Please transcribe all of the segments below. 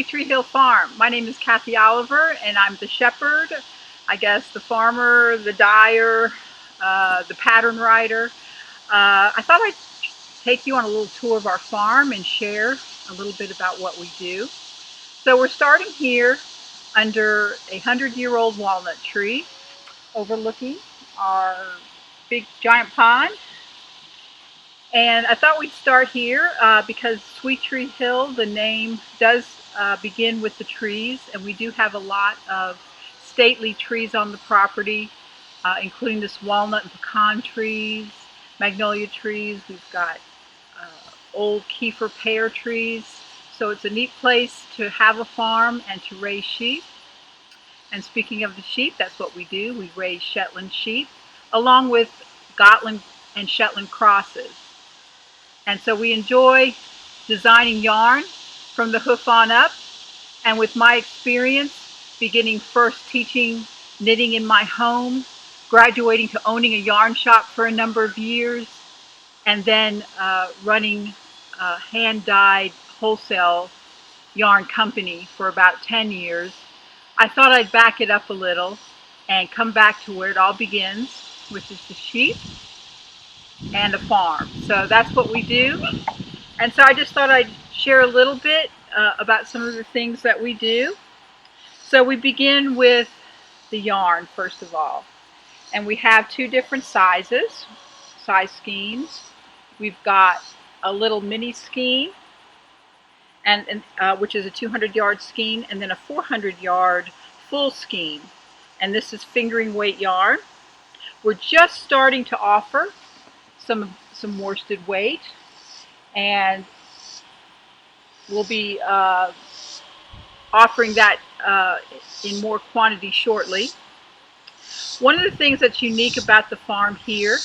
Sweet Tree Hill Farm. My name is Kathy Oliver, and I'm the shepherd, I guess the farmer, the dyer, the pattern writer. I thought I'd take you on a little tour of our farm and share a little bit about what we do. So we're starting here under a 100-year-old walnut tree overlooking our big giant pond. And I thought we'd start here because Sweet Tree Hill, the name does begin with the trees, and we do have a lot of stately trees on the property, including this walnut and pecan trees, magnolia trees. We've got old Kiefer pear trees. So it's a neat place to have a farm and to raise sheep. And speaking of the sheep, that's what we do. We raise Shetland sheep along with Gotland and Shetland crosses. And so we enjoy designing yarn from the hoof on up. And with my experience, beginning first teaching knitting in my home, graduating to owning a yarn shop for a number of years, and then running a hand-dyed wholesale yarn company for about 10 years, I thought I'd back it up a little and come back to where it all begins, which is the sheep and a farm. So that's what we do. And so I just thought I'd share a little bit about some of the things that we do. So we begin with the yarn first of all. And we have two different size schemes. We've got a little mini skein, and which is a 200-yard skein, and then a 400-yard full skein. And this is fingering weight yarn. We're just starting to offer some worsted weight, and we'll be offering that in more quantity shortly. One of the things that's unique about the farm here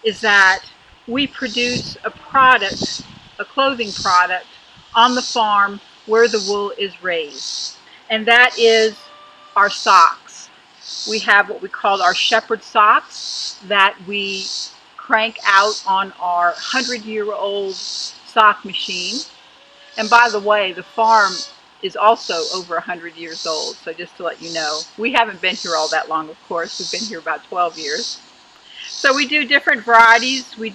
is that we produce a product, a clothing product, on the farm where the wool is raised, and that is our socks. We have what we call our shepherd socks that we crank out on our 100-year-old sock machine. And by the way, the farm is also over 100 years old, so just to let you know. We haven't been here all that long, of course. We've been here about 12 years. So we do different varieties. We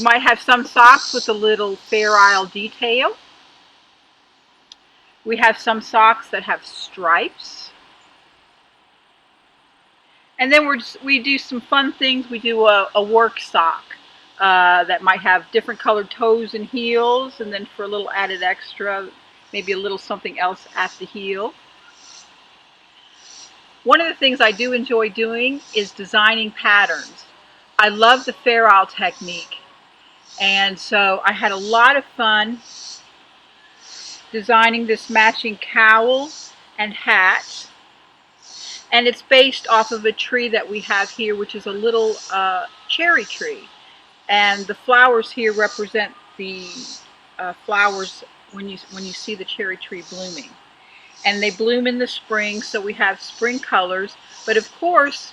might have some socks with a little Fair Isle detail. We have some socks that have stripes. And then we do some fun things. We do a work sock that might have different colored toes and heels, and then for a little added extra, maybe a little something else at the heel. One of the things I do enjoy doing is designing patterns. I love the Fair Isle technique, and so I had a lot of fun designing this matching cowl and hat. And it's based off of a tree that we have here, which is a little cherry tree. And the flowers here represent the flowers when you see the cherry tree blooming. And they bloom in the spring, so we have spring colors. But of course,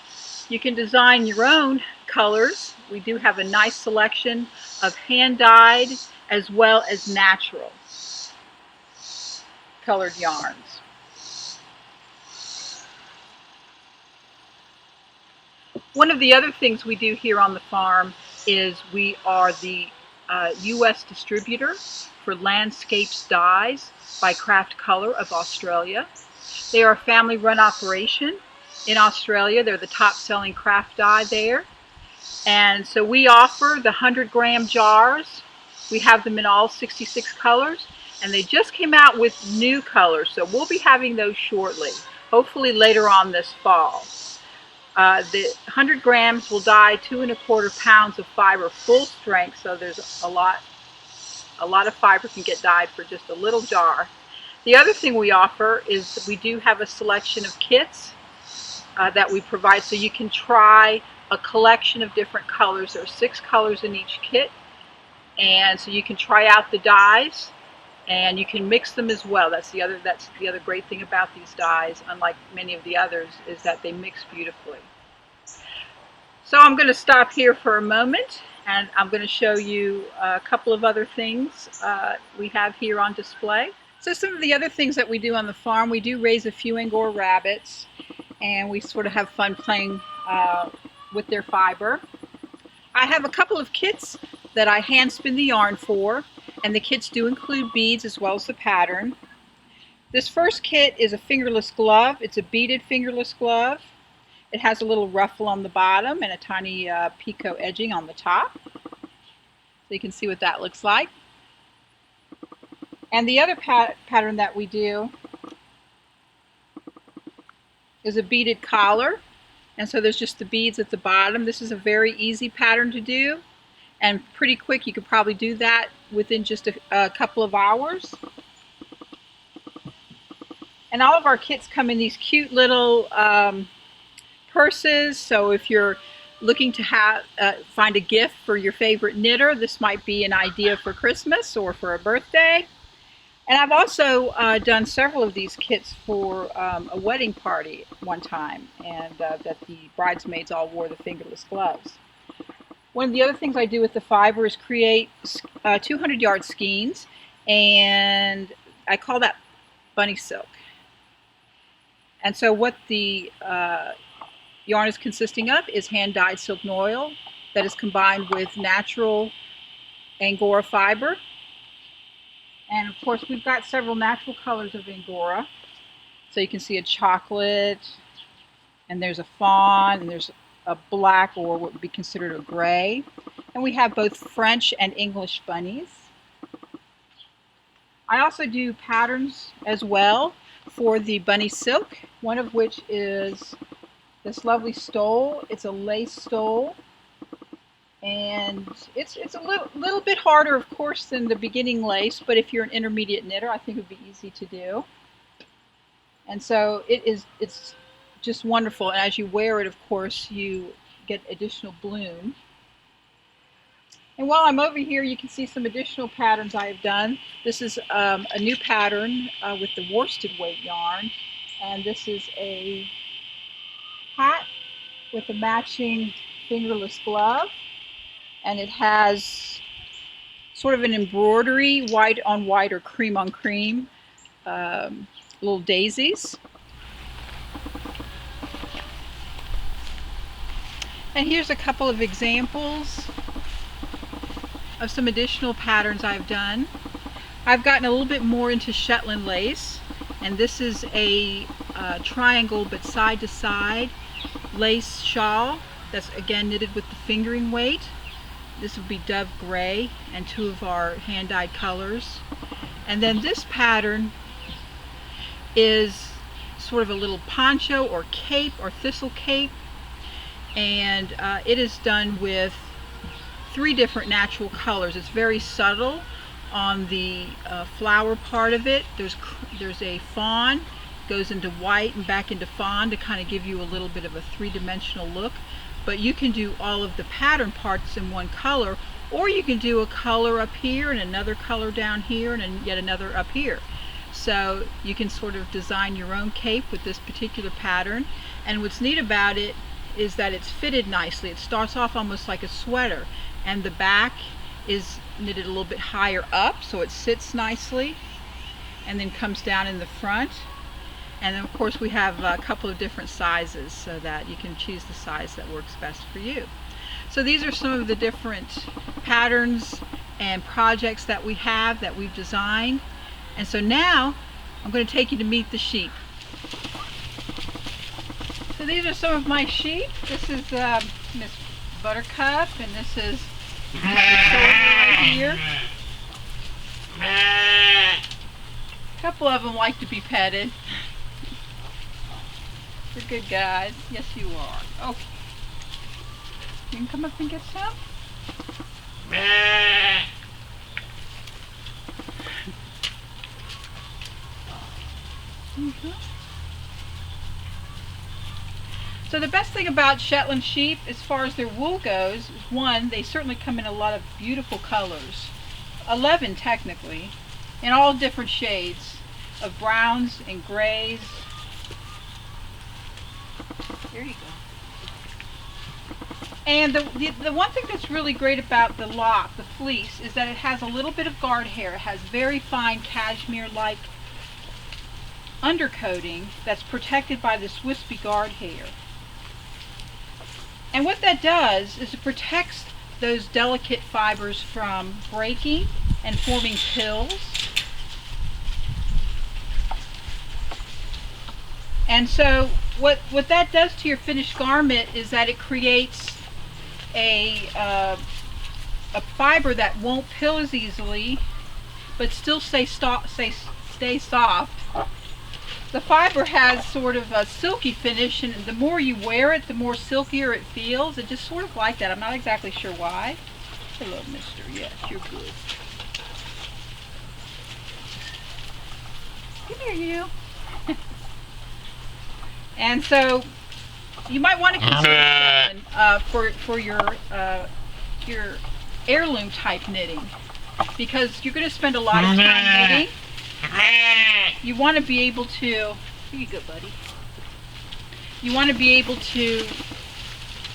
you can design your own colors. We do have a nice selection of hand-dyed as well as natural colored yarns. One of the other things we do here on the farm is we are the U.S. distributor for Landscapes Dyes by Craft Colour of Australia. They are a family-run operation in Australia. They're the top-selling craft dye there. And so we offer the 100-gram jars. We have them in all 66 colors. And they just came out with new colors, so we'll be having those shortly, hopefully later on this fall. The 100 grams will dye 2 1/4 pounds of fiber, full strength, so there's a lot of fiber can get dyed for just a little jar. The other thing we offer is we do have a selection of kits that we provide, so you can try a collection of different colors. There are 6 colors in each kit, and so you can try out the dyes, and you can mix them as well. That's the other great thing about these dyes, unlike many of the others, is that they mix beautifully. So I'm going to stop here for a moment and I'm going to show you a couple of other things we have here on display. So some of the other things that we do on the farm, we do raise a few Angora rabbits, and we sort of have fun playing with their fiber. I have a couple of kits that I hand spin the yarn for, and the kits do include beads as well as the pattern. This first kit is a fingerless glove. It's a beaded fingerless glove. It has a little ruffle on the bottom and a tiny picot edging on the top. So you can see what that looks like. And the other pattern that we do is a beaded collar. And so there's just the beads at the bottom. This is a very easy pattern to do and pretty quick. You could probably do that within just a couple of hours. And all of our kits come in these cute little purses. So if you're looking to find a gift for your favorite knitter, this might be an idea for Christmas or for a birthday. And I've also done several of these kits for a wedding party one time, and that the bridesmaids all wore the fingerless gloves. One of the other things I do with the fiber is create 200-yard skeins, and I call that bunny silk. And so what the yarn is consisting of is hand-dyed silk oil that is combined with natural Angora fiber. And of course we've got several natural colors of Angora. So you can see a chocolate, and there's a fawn, and there's a black, or what would be considered a gray. And we have both French and English bunnies. I also do patterns as well for the bunny silk, one of which is this lovely stole. It's a lace stole, and it's a little bit harder, of course, than the beginning lace, but if you're an intermediate knitter, I think it would be easy to do. And so it's just wonderful, and as you wear it, of course, you get additional bloom. And while I'm over here, you can see some additional patterns I have done. This is a new pattern with the worsted weight yarn, and this is a hat with a matching fingerless glove, and it has sort of an embroidery, white on white or cream on cream, little daisies. And here's a couple of examples of some additional patterns I've done. I've gotten a little bit more into Shetland lace, and this is a triangle but side to side lace shawl that's again knitted with the fingering weight. This would be dove gray and two of our hand-dyed colors. And then this pattern is sort of a little poncho or cape or thistle cape, and it is done with 3 different natural colors. It's very subtle on the flower part of it. There's a fawn, goes into white and back into fawn to kind of give you a little bit of a 3-dimensional look. But you can do all of the pattern parts in one color, or you can do a color up here and another color down here and yet another up here. So you can sort of design your own cape with this particular pattern. And what's neat about it is that it's fitted nicely. It starts off almost like a sweater, and the back is knitted a little bit higher up so it sits nicely, and then comes down in the front. And then of course we have a couple of different sizes so that you can choose the size that works best for you. So these are some of the different patterns and projects that we have, that we've designed. And so now I'm going to take you to meet the sheep. So these are some of my sheep. This is Miss Buttercup, and this is Mr. Silver right here. A couple of them like to be petted. They're good guys. Yes, you are. Okay. You can come up and get some. So the best thing about Shetland sheep, as far as their wool goes, is one, they certainly come in a lot of beautiful colors. 11 technically, in all different shades of browns and grays. There you go. And the one thing that's really great about the lock, the fleece, is that it has a little bit of guard hair. It has very fine cashmere-like undercoating that's protected by this wispy guard hair. And what that does is it protects those delicate fibers from breaking and forming pills. And so what that does to your finished garment is that it creates a fiber that won't pill as easily, but still stay soft. The fiber has sort of a silky finish, and the more you wear it, the more silkier it feels. It's just sort of like that. I'm not exactly sure why. Hello, mister. Yes, you're good. Come here, you. And so you might want to consider for your heirloom type knitting, because you're going to spend a lot of time knitting. You want to be able to, here you go, buddy. You want to be able to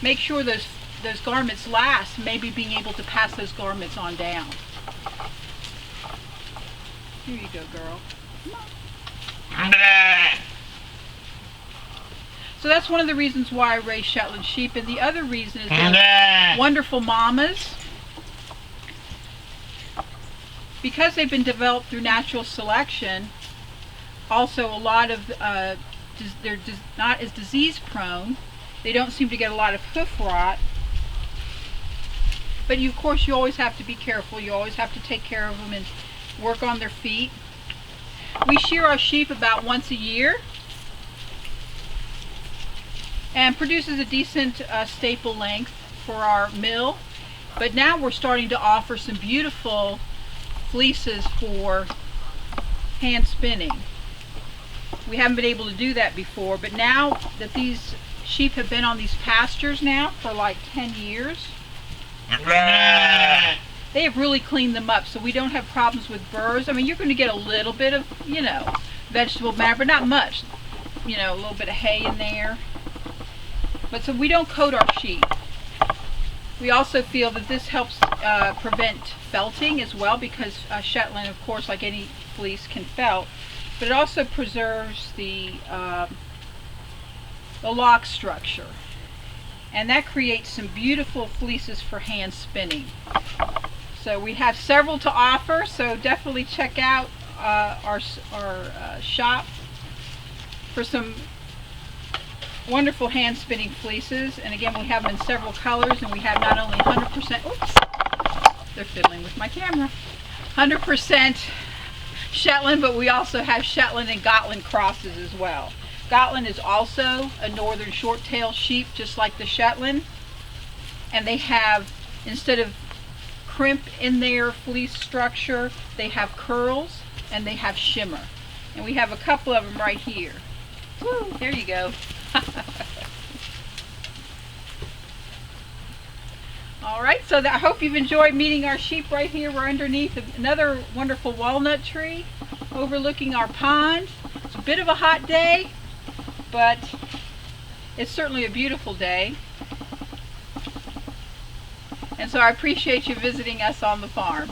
make sure those garments last, maybe being able to pass those garments on down. Here you go, girl. Come on. So that's one of the reasons why I raise Shetland sheep, and the other reason is they're wonderful mamas. Because they've been developed through natural selection, also a lot of, they're not as disease prone. They don't seem to get a lot of hoof rot. But of course you always have to be careful. You always have to take care of them and work on their feet. We shear our sheep about once a year, and produces a decent staple length for our mill. But now we're starting to offer some beautiful fleeces for hand spinning. We haven't been able to do that before, but now that these sheep have been on these pastures now for like 10 years, they have really cleaned them up, so we don't have problems with burrs. I mean, you're going to get a little bit of, vegetable matter, but not much. A little bit of hay in there. But so we don't coat our sheep. We also feel that this helps prevent felting as well, because Shetland, of course, like any fleece, can felt. But it also preserves the lock structure. And that creates some beautiful fleeces for hand spinning. So we have several to offer, so definitely check out our shop for some wonderful hand spinning fleeces. And again, we have them in several colors, and we have not only 100%, oops, they're fiddling with my camera, 100% Shetland, but we also have Shetland and Gotland crosses as well. Gotland is also a northern short-tailed sheep, just like the Shetland, and they have, instead of crimp in their fleece structure, they have curls and they have shimmer. And we have a couple of them right here. Woo, there you go. Alright, so I hope you've enjoyed meeting our sheep right here. We're underneath another wonderful walnut tree overlooking our pond. It's a bit of a hot day, but it's certainly a beautiful day. And so I appreciate you visiting us on the farm.